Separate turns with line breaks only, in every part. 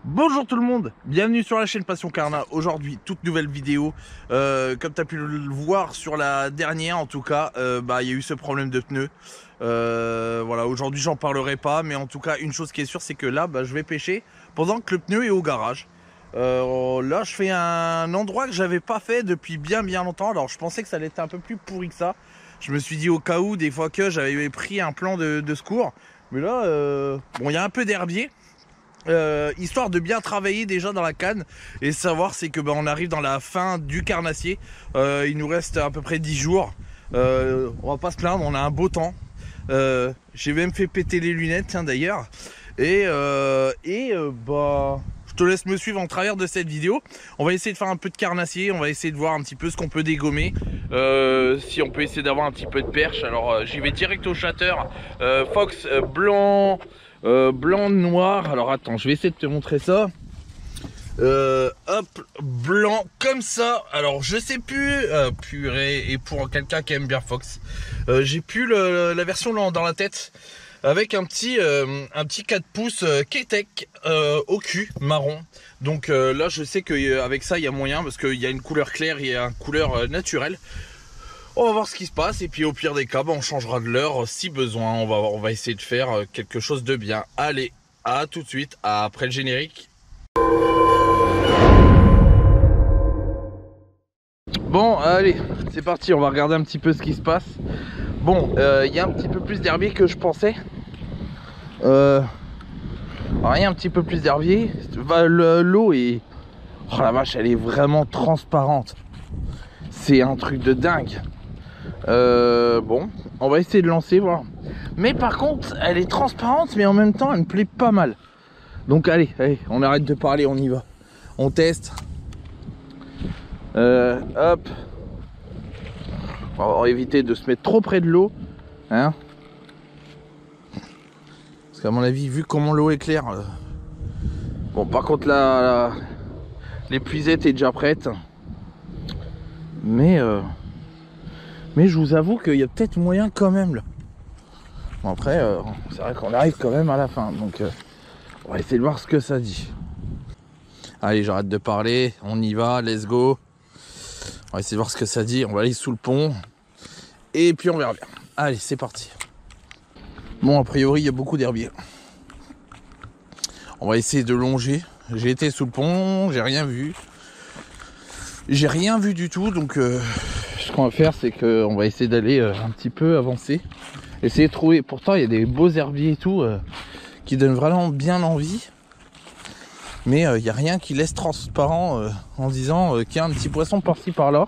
Bonjour tout le monde, bienvenue sur la chaîne Passion Carnat. Aujourd'hui, toute nouvelle vidéo. Comme tu as pu le voir sur la dernière, en tout cas, il y a eu ce problème de pneus. Voilà, aujourd'hui j'en parlerai pas, mais en tout cas, une chose qui est sûre, c'est que là, je vais pêcher pendant que le pneu est au garage. Là, je fais un endroit que j'avais pas fait depuis bien longtemps. Alors, je pensais que ça allait être un peu plus pourri que ça. Je me suis dit au cas où, des fois que j'avais pris un plan de secours. Mais là, bon, il y a un peu d'herbier. Histoire de bien travailler déjà dans la canne et savoir c'est que on arrive dans la fin du carnassier. Il nous reste à peu près 10 jours. On va pas se plaindre, on a un beau temps. J'ai même fait péter les lunettes, tiens, d'ailleurs. Je te laisse me suivre en travers de cette vidéo. On va essayer de faire un peu de carnassier, on va essayer de voir un petit peu ce qu'on peut dégommer, si on peut essayer d'avoir un petit peu de perche. Alors j'y vais direct au chatter. Fox blanc, blanc, noir. Alors attends, je vais essayer de te montrer ça. Hop, blanc comme ça. Alors je sais plus, purée. Et pour quelqu'un qui aime bien Fox, j'ai plus la version dans la tête, avec un petit 4 pouces K-Tech au cul marron. Donc là je sais qu'avec ça il y a moyen, parce qu'il y a une couleur claire et une couleur naturelle. On va voir ce qui se passe, et puis au pire des cas, on changera de l'heure si besoin. On va essayer de faire quelque chose de bien. Allez, à tout de suite, après le générique. Bon, allez, c'est parti, on va regarder un petit peu ce qui se passe. Bon, il y a un petit peu plus d'herbier que je pensais. Alors, il y a un petit peu plus d'herbier. L'eau est... Oh la vache, elle est vraiment transparente. C'est un truc de dingue. Bon, on va essayer de lancer, voir. Mais par contre, elle est transparente, mais en même temps, elle me plaît pas mal. Donc allez, on arrête de parler, on y va. On teste. Hop. On va éviter de se mettre trop près de l'eau, hein. Parce qu'à mon avis, vu comment l'eau est claire... Bon, par contre, l'épuisette est déjà prête. Mais je vous avoue qu'il y a peut-être moyen quand même là. Bon, après, c'est vrai qu'on arrive quand même à la fin. Donc on va essayer de voir ce que ça dit. Allez, j'arrête de parler. On y va, let's go. On va essayer de voir ce que ça dit. On va aller sous le pont. Et puis on verra bien. Allez, c'est parti. Bon, a priori, il y a beaucoup d'herbier. On va essayer de longer. J'ai été sous le pont, j'ai rien vu. J'ai rien vu du tout, donc ce qu'on va faire, c'est qu'on va essayer d'aller un petit peu avancer, essayer de trouver. Pourtant il y a des beaux herbiers et tout qui donnent vraiment bien envie, mais il n'y a rien qui laisse transparent en disant qu'il y a un petit poisson par-ci par-là.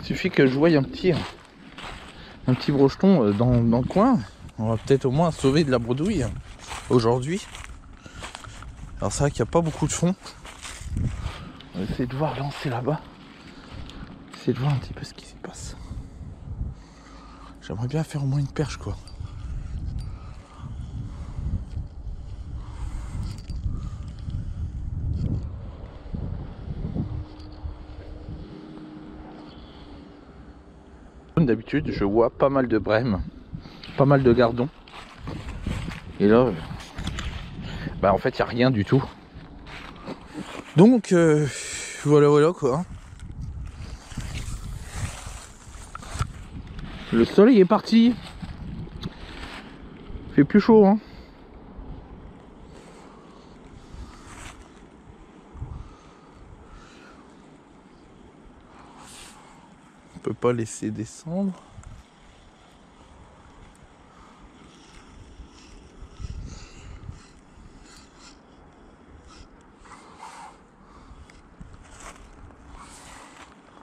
Il suffit que je voie un petit brocheton dans le coin. On va peut-être au moins sauver de la bredouille aujourd'hui. Alors c'est vrai qu'il n'y a pas beaucoup de fond. On va essayer de voir lancer là-bas. Essayer de voir un petit peu ce qui s'y passe. J'aimerais bien faire au moins une perche, quoi. D'habitude je vois pas mal de brèmes, pas mal de gardons. Et là en fait il n'y a rien du tout. Donc voilà quoi. Le soleil est parti. Il fait plus chaud, hein. On peut pas laisser descendre.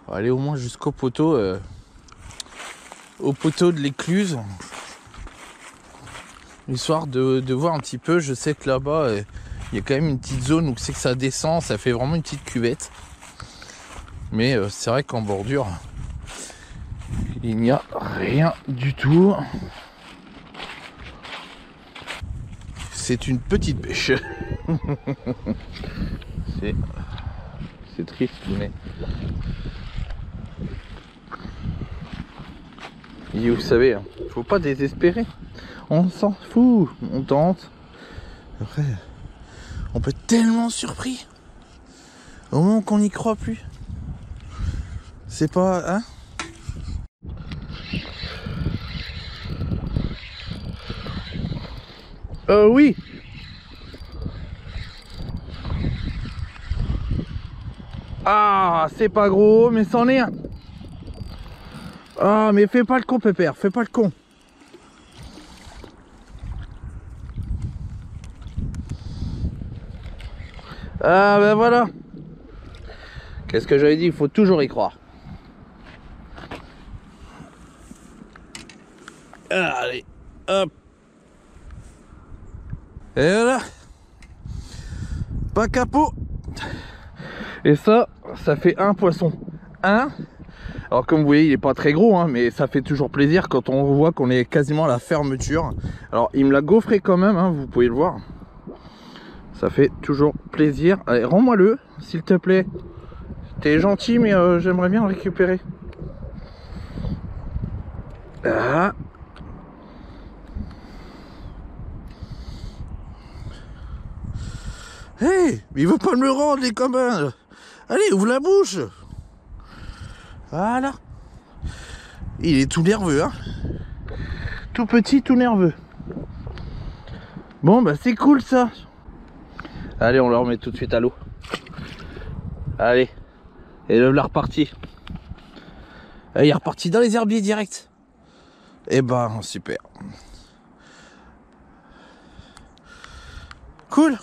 On va aller au moins jusqu'au poteau, au poteau de l'écluse, histoire de voir un petit peu. Je sais que là-bas il y a quand même une petite zone où c'est que ça descend, ça fait vraiment une petite cuvette. Mais c'est vrai qu'en bordure il n'y a rien du tout. C'est une petite pêche. C'est triste, mais Et vous savez, faut pas désespérer. On s'en fout, on tente. Après, on peut être tellement surpris au moment qu'on n'y croit plus. C'est pas... Hein? Oui. Ah, c'est pas gros, mais c'en est un. Ah, mais fais pas le con, Pépère, fais pas le con. Ah, ben voilà. Qu'est-ce que j'avais dit? Il faut toujours y croire. Allez, hop. Et voilà. Pas capot. Et ça fait un poisson. Un. Alors comme vous voyez, il est pas très gros, hein, mais ça fait toujours plaisir quand on voit qu'on est quasiment à la fermeture. Alors il me l'a gaufré quand même, hein, vous pouvez le voir. Ça fait toujours plaisir. Allez, rends-moi-le, s'il te plaît. T'es gentil, mais j'aimerais bien le récupérer. Ah. Hey, mais il veut pas me le rendre, les copains. Allez, ouvre la bouche. Voilà. Il est tout nerveux, hein. Tout petit, tout nerveux. Bon, bah c'est cool ça. Allez, on le remet tout de suite à l'eau. Allez. Et le voilà reparti. Il est reparti dans les herbiers direct. Et ben, super. Cool.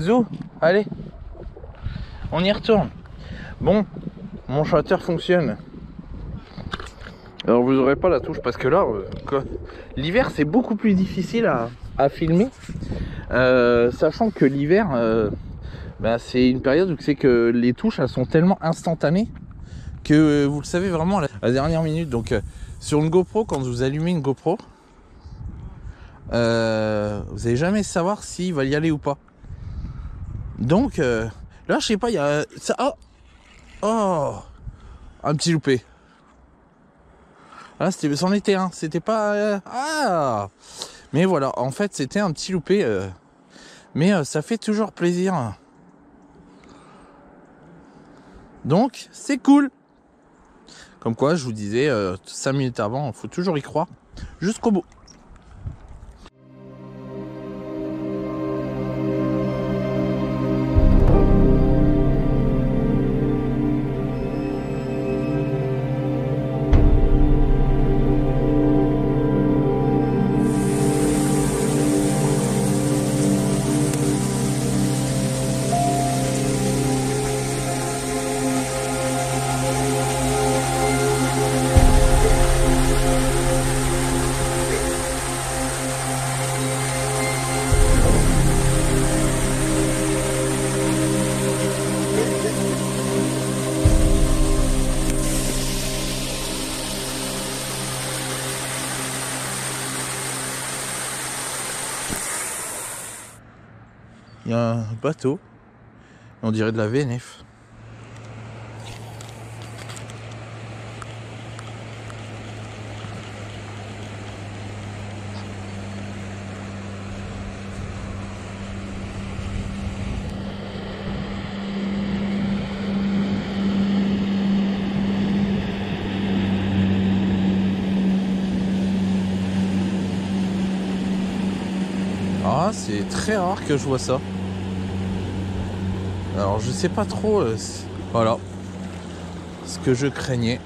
Zou, allez. On y retourne. Bon, mon shooter fonctionne. Alors vous aurez pas la touche parce que là, l'hiver c'est beaucoup plus difficile à filmer. Sachant que l'hiver, c'est une période où c'est que les touches elles sont tellement instantanées que vous le savez vraiment à la dernière minute. Donc sur une GoPro, quand vous allumez une GoPro, vous n'allez jamais savoir s'il va y aller ou pas. Donc là je sais pas, il y a ça. Oh, un petit loupé. Ah, c'en était un, c'était pas... ah, mais voilà, en fait c'était un petit loupé, mais ça fait toujours plaisir. Donc c'est cool. Comme quoi je vous disais 5 minutes avant, il faut toujours y croire jusqu'au bout. Il y a un bateau, on dirait de la VNF. Ah, c'est très rare que je vois ça. Alors je sais pas trop, voilà, ce que je craignais.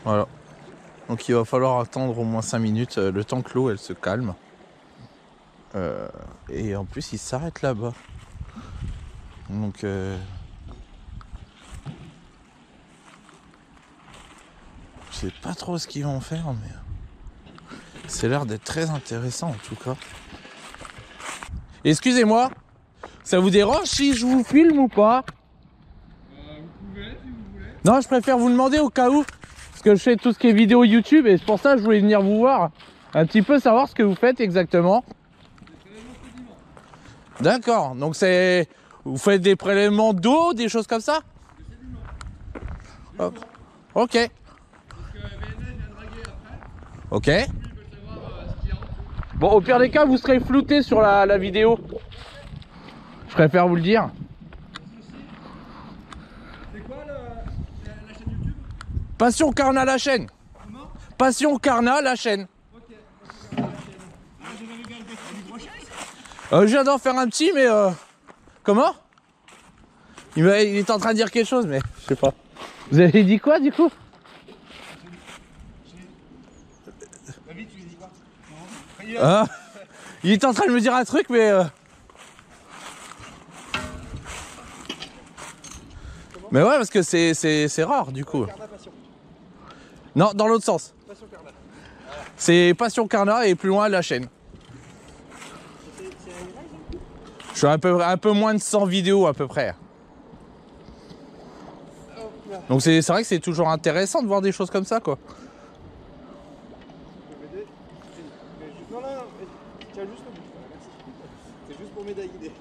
Voilà. Donc il va falloir attendre au moins 5 minutes, le temps que l'eau elle se calme. Et en plus il s'arrête là-bas. Donc je sais pas trop ce qu'ils vont faire, mais c'est l'air d'être très intéressant en tout cas. Excusez-moi, ça vous dérange si je vous filme ou pas?
Vous pouvez, si vous voulez.
Non, je préfère vous demander au cas où, parce que je fais tout ce qui est vidéo YouTube et c'est pour ça que je voulais venir vous voir, un petit peu savoir ce que vous faites exactement.
Des prélèvements sédiments.
D'accord, donc c'est... Vous faites des prélèvements d'eau, des choses comme ça?
Des sédiments.
Ok. Ok.
Parce que VNL vient draguer après.
Ok.
Lui, il veut savoir ce qu'il y a en dessous.
Bon, au pire des cas, vous serez flouté sur la vidéo. Je préfère vous le dire.
C'est quoi la chaîne YouTube?
Passion Carna la chaîne.
Comment?
Passion Carna la chaîne.
Ok, c'est la chaîne. Ah, j'ai jamais vu du brochet ici?
Je viens d'en faire un petit, mais comment? Il est en train de dire quelque chose, mais je sais pas. Vous avez dit quoi du coup?
David, tu lui dis quoi?
Ah, il est en train de me dire un truc, mais mais ouais, parce que c'est rare du coup.
Carna Passion.
Non, dans l'autre sens.
Passion Carna.
C'est Passion Carna et plus loin la chaîne. Je suis un peu moins de 100 vidéos à peu près. Donc c'est vrai que c'est toujours intéressant de voir des choses comme ça quoi.
Non, non, non, tiens juste au bout. Merci. C'est juste pour m'aider à guider.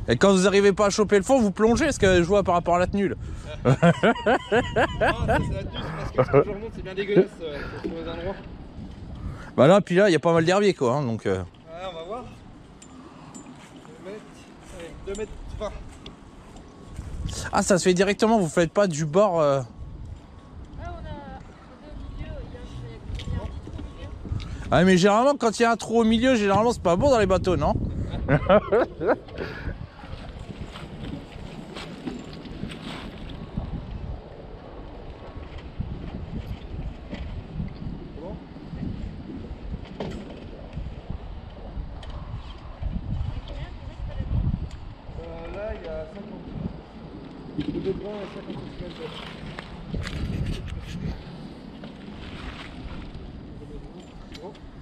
Et quand vous n'arrivez pas à choper le fond, vous plongez, ce que je vois par rapport à la tenue. Là.
Non, c'est la tenue, c'est parce que ce que je remonte, c'est bien dégueulasse sur les endroits.
Bah là, puis là, il y a pas mal d'herbiers quoi. Hein, donc,
Ouais, on va voir. 2 mètres 20.
Ah, ça se fait directement, vous faites pas du bord.
Ah, on est au milieu, il y a un petit trou au milieu.
Ah, mais généralement, quand il y a un trou au milieu, généralement, c'est pas bon dans les bateaux, non?
Là, il y a 50. Le de brun et 50 cm.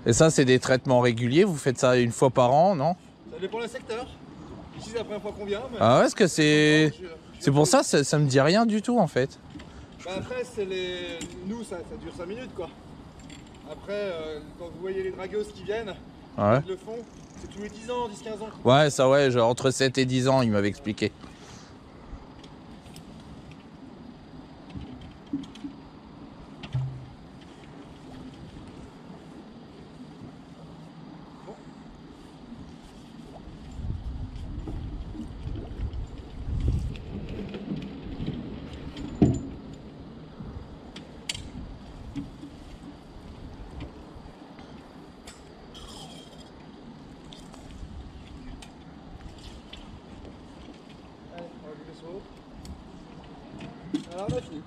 Et ça, c'est des traitements réguliers, vous faites ça une fois par an, non?
Ça dépend le secteur. Ici, c'est la première fois qu'on vient. Mais...
Ah ouais, est-ce que c'est... C'est pour ça, ça me dit rien du tout en fait.
Bah après, c'est les... Nous, ça dure 5 minutes, quoi. Après, quand vous voyez les dragos qui viennent,
Ouais.
ils le font, c'est tous les 10 ans, 10-15 ans.
Ouais, ça ouais, genre entre 7 et 10 ans, il m'avait expliqué.
Allez, on va bouger sur l'eau. Alors, on a fini.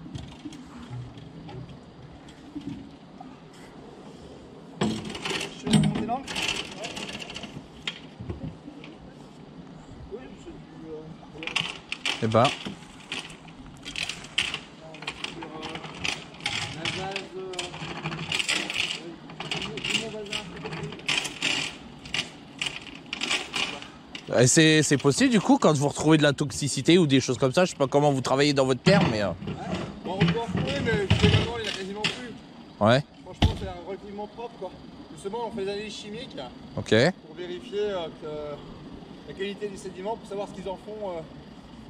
Je vais monter l'angle. Ouais. Oui, c'est du...
Eh ben,
la base...
et c'est possible du coup quand vous retrouvez de la toxicité ou des choses comme ça, je sais pas comment vous travaillez dans votre terre, mais
Bon, on peut en retrouver, mais finalement, il n'y en a quasiment plus.
ouais,
Franchement, c'est relativement propre, quoi. Justement, on fait des analyses chimiques
ok,
pour vérifier que la qualité des sédiments, pour savoir ce qu'ils en font,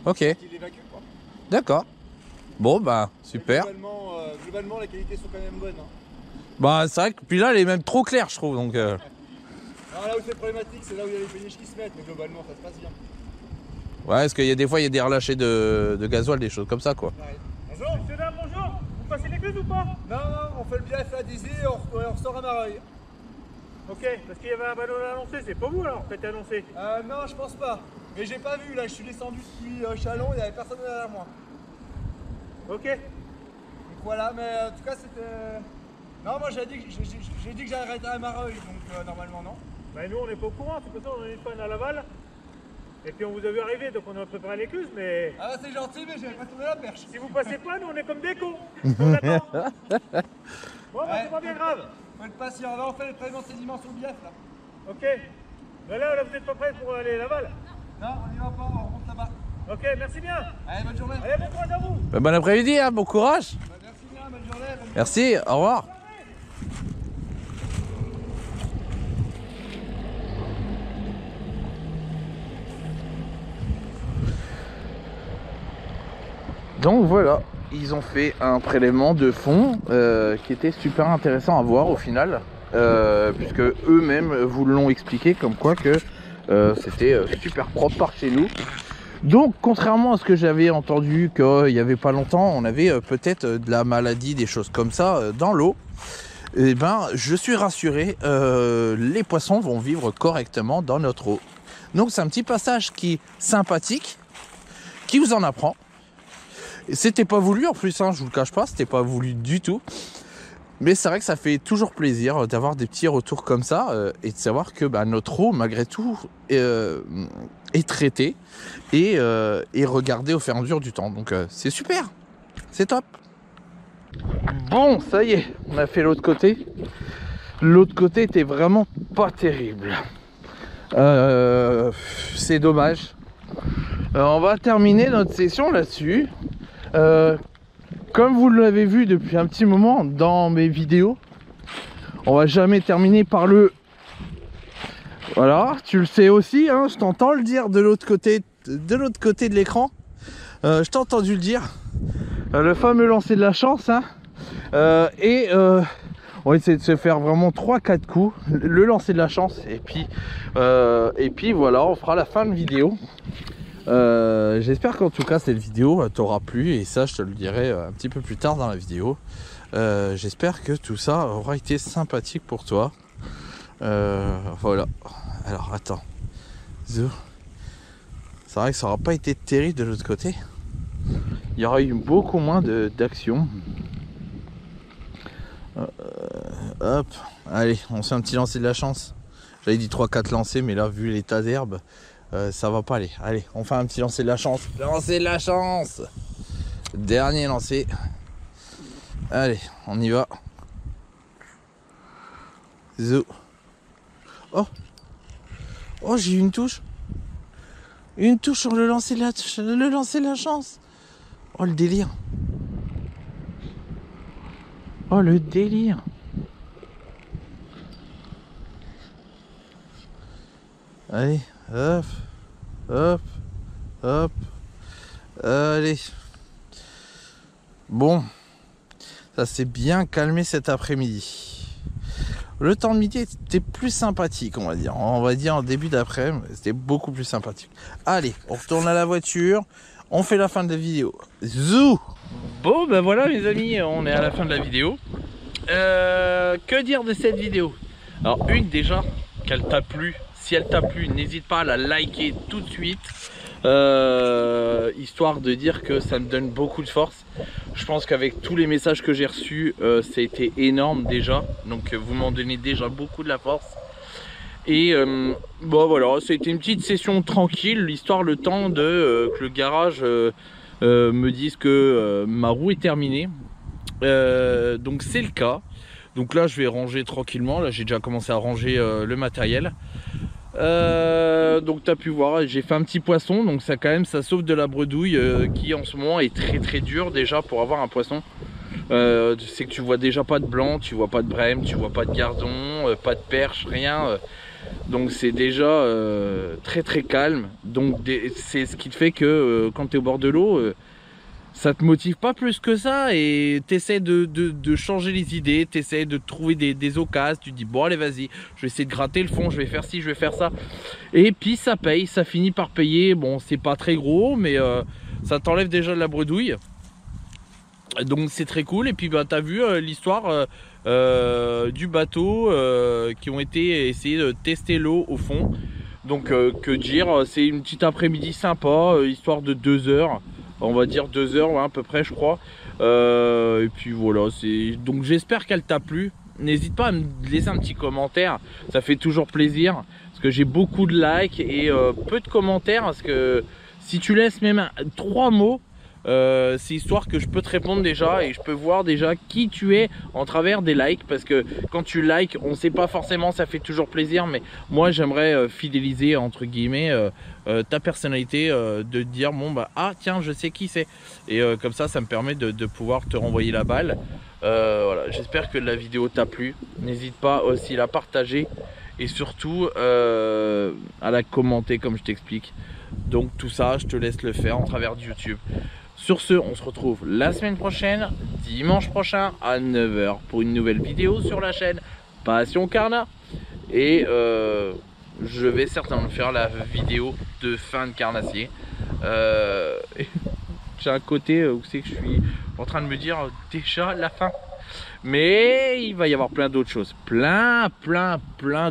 ok,
qu'ils l'évacuent, quoi.
d'accord. Bon bah super.
Mais globalement, les qualités sont quand même bonnes. Hein.
Bah c'est vrai que puis là elle est même trop claire je trouve donc.
Alors là où c'est problématique, c'est là où il y a les péniches qui se mettent, mais globalement, ça se passe bien.
Ouais, parce qu'il y a des fois il y a des relâchés de gasoil, des choses comme ça quoi.
Ouais. Bonjour, monsieur, dame, bonjour. Vous passez l'écluse ou pas? Non, non, on fait le biaf à Dizzy et on ressort à Mareuil.
Ok, parce qu'il y avait un ballon à annoncer, c'est pas vous alors, faites annoncer.
Non, je pense pas. Mais j'ai pas vu, là, je suis descendu depuis Chalon, il y avait personne derrière moi.
Ok.
Donc voilà, mais en tout cas, c'était... Non, moi j'ai dit que j'arrêtais à Mareuil, donc normalement non.
Bah nous on n'est pas au courant, c'est pour ça qu'on a une panne à Laval. Et puis on vous a vu arriver, donc on a préparé l'écluse, mais
Ah bah c'est gentil, mais j'avais pas tourné la perche.
si vous passez pas, nous on est comme des cons. On attend. Bon, bah c'est pas bien grave.
Faut être patient, là on fait les traitements de sédiments sur le biaf, là.
Ok. Mais là vous êtes pas prêts pour aller à Laval.
Non, on y va pas, on remonte là-bas.
Ok, merci bien.
Allez, bonne journée.
Allez, bon courage à vous.
Bon après-midi, hein, bon courage.
Merci bien, bonne journée.
Merci, au revoir. Donc voilà, ils ont fait un prélèvement de fond qui était super intéressant à voir au final, puisque eux-mêmes vous l'ont expliqué comme quoi que c'était super propre par chez nous. Donc contrairement à ce que j'avais entendu qu'il n'y avait pas longtemps, on avait peut-être de la maladie, des choses comme ça dans l'eau, et ben je suis rassuré, les poissons vont vivre correctement dans notre eau. Donc c'est un petit passage qui est sympathique, qui vous en apprend. C'était pas voulu en plus, hein, je vous le cache pas, c'était pas voulu du tout. Mais c'est vrai que ça fait toujours plaisir d'avoir des petits retours comme ça et de savoir que notre eau, malgré tout, est traitée et regardée au fur et à mesure du temps. Donc c'est super, c'est top. Bon, ça y est, on a fait l'autre côté. L'autre côté était vraiment pas terrible. C'est dommage. On va terminer notre session là-dessus. Comme vous l'avez vu depuis un petit moment dans mes vidéos, on va jamais terminer par le... Voilà, tu le sais aussi, hein, je t'entends le dire de l'autre côté de l'écran. Je t'ai entendu le dire. Le fameux lancer de la chance. Hein. On va essayer de se faire vraiment 3-4 coups. Le lancer de la chance. Et puis voilà, on fera la fin de vidéo. J'espère qu'en tout cas cette vidéo t'aura plu et ça je te le dirai un petit peu plus tard dans la vidéo. J'espère que tout ça aura été sympathique pour toi. Voilà. Alors attends. C'est vrai que ça aura pas été terrible de l'autre côté. Il y aura eu beaucoup moins d'action. Hop. Allez, on se fait un petit lancer de la chance. J'avais dit 3-4 lancers mais là vu l'état d'herbe, ça va pas aller. Allez, on fait un petit lancer de la chance. Lancer de la chance. Dernier lancer. Allez, on y va. Zou. Oh. Oh, j'ai eu une touche. Une touche sur le lancer de la chance. Oh, le délire. Oh, le délire. Allez, hop. Hop, hop, allez. Bon, ça s'est bien calmé cet après-midi. Le temps de midi était plus sympathique, on va dire. On va dire en début d'après-midi, c'était beaucoup plus sympathique. Allez, on retourne à la voiture. On fait la fin de la vidéo. Zou. Bon, ben voilà mes amis, on est à la fin de la vidéo. Que dire de cette vidéo? Alors une déjà, qu'elle t'a plu. Si elle t'a plu, n'hésite pas à la liker tout de suite, histoire de dire que ça me donne beaucoup de force. Je pense qu'avec tous les messages que j'ai reçus, ça a été énorme déjà. Donc vous m'en donnez déjà beaucoup de la force. Et bon voilà, c'était une petite session tranquille, histoire le temps de que le garage me dise que ma roue est terminée. Donc c'est le cas. Donc là je vais ranger tranquillement. Là j'ai déjà commencé à ranger le matériel. Donc tu as pu voir, j'ai fait un petit poisson, donc ça quand même ça sauve de la bredouille qui en ce moment est très dur déjà pour avoir un poisson. C'est que tu vois déjà pas de blanc, tu vois pas de brème, tu vois pas de gardon, pas de perche, rien. Donc c'est déjà très calme. Donc c'est ce qui te fait que quand tu es au bord de l'eau, ça te motive pas plus que ça et t'essaies de changer les idées, t'essaies de trouver des occasions, tu te dis bon allez vas-y, je vais essayer de gratter le fond, je vais faire ci, je vais faire ça. Et puis ça paye, ça finit par payer. Bon c'est pas très gros mais ça t'enlève déjà de la bredouille. Donc c'est très cool. Et puis bah t'as vu l'histoire du bateau qui ont été essayer de tester l'eau au fond. Donc que dire, c'est une petite après-midi sympa, histoire de 2 heures. On va dire 2 heures ouais, à peu près je crois. Et puis voilà, donc j'espère qu'elle t'a plu. N'hésite pas à me laisser un petit commentaire, ça fait toujours plaisir parce que j'ai beaucoup de likes et peu de commentaires, parce que si tu laisses même 3 mots, c'est histoire que je peux te répondre déjà et je peux voir déjà qui tu es en travers des likes, parce que quand tu likes, on sait pas forcément, ça fait toujours plaisir, mais moi j'aimerais fidéliser entre guillemets ta personnalité, de te dire bon bah ah tiens je sais qui c'est, et comme ça me permet de pouvoir te renvoyer la balle. Voilà, j'espère que la vidéo t'a plu, n'hésite pas aussi à la partager et surtout à la commenter comme je t'explique. Donc tout ça je te laisse le faire en travers de YouTube. Sur ce, on se retrouve la semaine prochaine, dimanche prochain à 9 h pour une nouvelle vidéo sur la chaîne Passion Carnat. Et je vais certainement faire la vidéo de fin de carnassier. J'ai un côté où c'est que je suis en train de me dire déjà la fin. Mais il va y avoir plein d'autres choses. Plein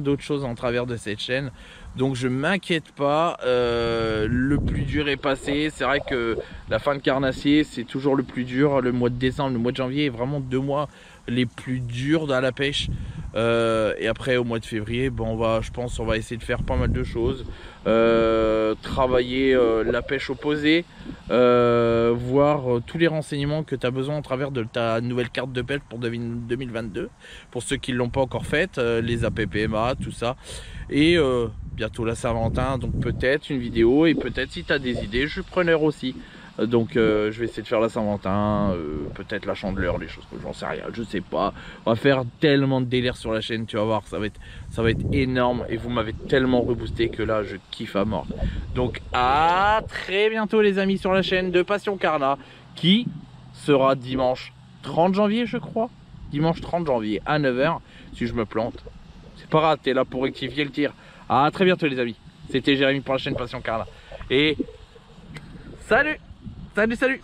d'autres choses en travers de cette chaîne. Donc je m'inquiète pas, le plus dur est passé. C'est vrai que la fin de carnassier c'est toujours le plus dur. Le mois de décembre, le mois de janvier est vraiment 2 mois les plus durs dans la pêche. Et après au mois de février, bon, je pense on va essayer de faire pas mal de choses. Travailler la pêche opposée, voir tous les renseignements que tu as besoin à travers de ta nouvelle carte de pêche pour 2022. Pour ceux qui ne l'ont pas encore faite, les APPMA, tout ça. Et bientôt la Saint-Valentin, donc peut-être une vidéo, et peut-être si tu as des idées, je suis preneur aussi. Donc je vais essayer de faire la Saint-Valentin, peut-être la Chandeleur, les choses que j'en sais rien, je sais pas. On va faire tellement de délire sur la chaîne, tu vas voir, ça va être énorme, et vous m'avez tellement reboosté que là je kiffe à mort. Donc à très bientôt les amis sur la chaîne de Passion Carnat, qui sera dimanche 30 janvier je crois. Dimanche 30 janvier à 9 h, si je me plante. C'est pas grave, t'es là pour rectifier le tir. À très bientôt les amis. C'était Jérémy pour la chaîne Passion Carnat. Et salut. Salut.